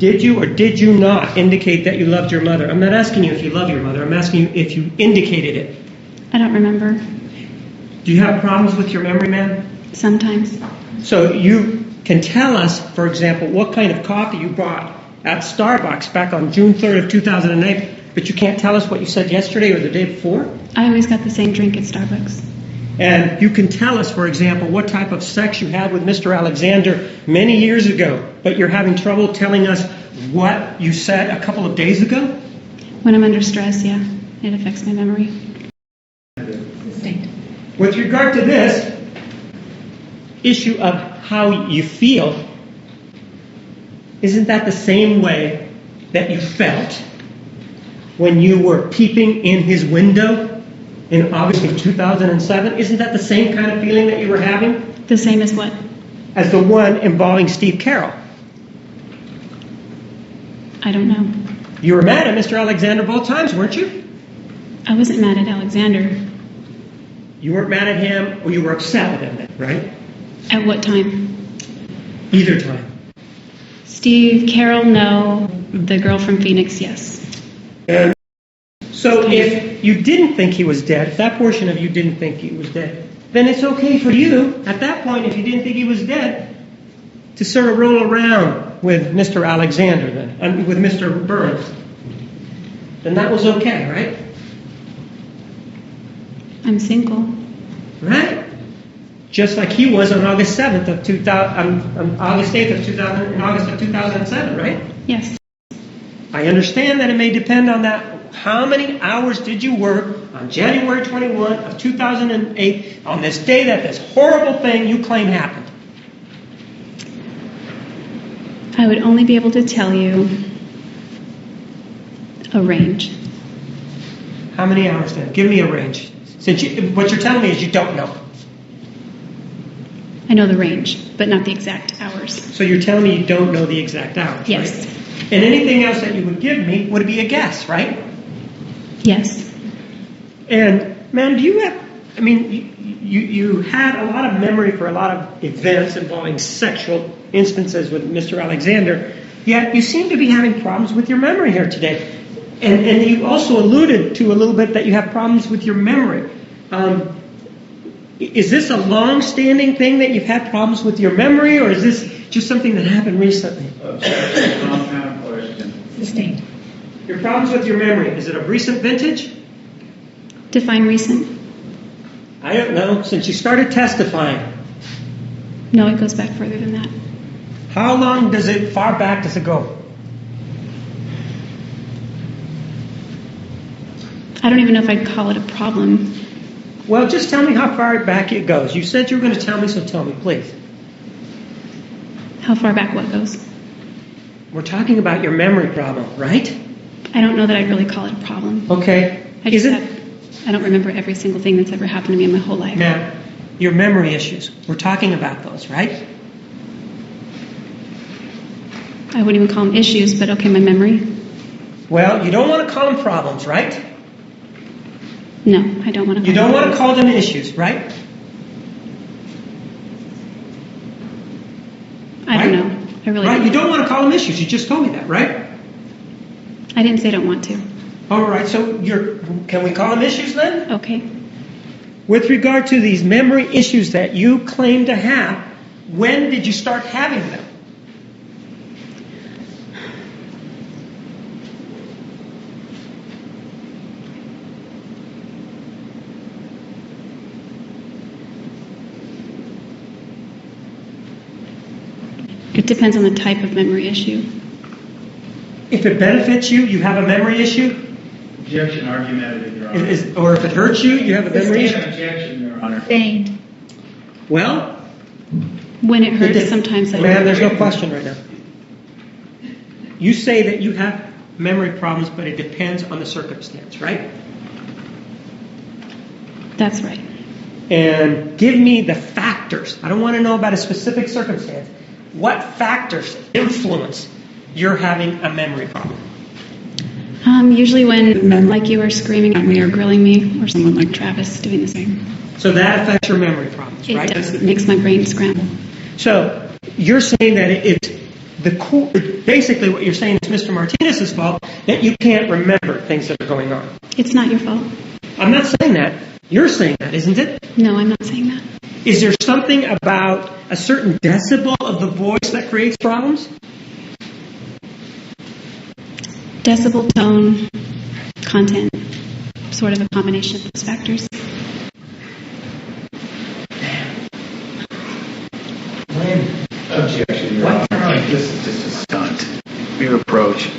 Did you or did you not indicate that you loved your mother? I'm not asking you if you love your mother. I'm asking you if you indicated it. I don't remember. Do you have problems with your memory, ma'am? Sometimes. So you can tell us, for example, what kind of coffee you bought at Starbucks back on June 3rd of 2008, but you can't tell us what you said yesterday or the day before? I always got the same drink at Starbucks. And you can tell us, for example, what type of sex you had with Mr. Alexander many years ago, but you're having trouble telling us what you said a couple of days ago? When I'm under stress, yeah, it affects my memory. With regard to this issue of how you feel, isn't that the same way that you felt when you were peeping in his window in August of 2007? Isn't that the same kind of feeling that you were having? The same as what? As the one involving Steve Carroll. I don't know. You were mad at Mr. Alexander both times, weren't you? I wasn't mad at Alexander. You weren't mad at him, or you were upset with him, right? At what time? Either time. Steve Carroll, no. The girl from Phoenix, yes. And so if you didn't think he was dead, if that portion of you didn't think he was dead, then it's okay for you, at that point, if you didn't think he was dead, to sort of roll around with Mr. Alexander then, and with Mr. Burns. Then that was okay, right? I'm single. Right? Just like he was on August 7th of 2000, on August 8th of 2000, in August of 2007, right? Yes. I understand that it may depend on that. How many hours did you work on January 21 of 2008 on this day that this horrible thing you claim happened? I would only be able to tell you a range. How many hours then? Give me a range. Since what you're telling me is you don't know. I know the range, but not the exact hours. So you're telling me you don't know the exact hours, Yes. right? And anything else that you would give me would be a guess, right? Yes. And, man, do you have, I mean, you had a lot of memory for a lot of events involving sexual instances with Mr. Alexander, yet you seem to be having problems with your memory here today. And you also alluded to a little bit that you have problems with your memory. Is this a long-standing thing that you've had problems with your memory, or is this just something that happened recently? Sustained. Your problems with your memory, is it of recent vintage? Define recent? I don't know. Since you started testifying. No, it goes back further than that. How long far back does it go? I don't even know if I'd call it a problem. Well, just tell me how far back it goes. You said you were going to tell me, so tell me, please. How far back what goes? We're talking about your memory problem, right? I don't know that I'd really call it a problem. Okay. I don't remember every single thing that's ever happened to me in my whole life. Now, your memory issues. We're talking about those, right? I wouldn't even call them issues, but okay, my memory. Well, you don't want to call them problems, right? No, I don't want to. You don't want to call them issues, right? I don't know. I really right? don't. You don't want to call them issues. You just told me that, right? I didn't say I don't want to. All right. So can we call them issues then? Okay. With regard to these memory issues that you claim to have, when did you start having them? It depends on the type of memory issue. If it benefits you, you have a memory issue? Objection, argumentative, Your Honor. Or if it hurts you, you have a memory issue? Objection, Your Honor. Sustained. Well, When it hurts, sometimes I ma'am, there's no question right now. You say that you have memory problems, but it depends on the circumstance, right? That's right. And give me the factors. I don't want to know about a specific circumstance. What factors influence your having a memory problem? Usually when, like you are screaming at me or grilling me, or someone like Travis doing the same. So that affects your memory problems, It right? does. It makes my brain scramble. So you're saying that it's basically what you're saying is Mr. Martinez's fault, that you can't remember things that are going on. It's not your fault. I'm not saying that. You're saying that, isn't it? No, I'm not saying that. Is there something about a certain decibel of the voice that creates problems? Decibel, tone, content, sort of a combination of those factors. Objection, Your Honor. This is just a stunt. Mere approach.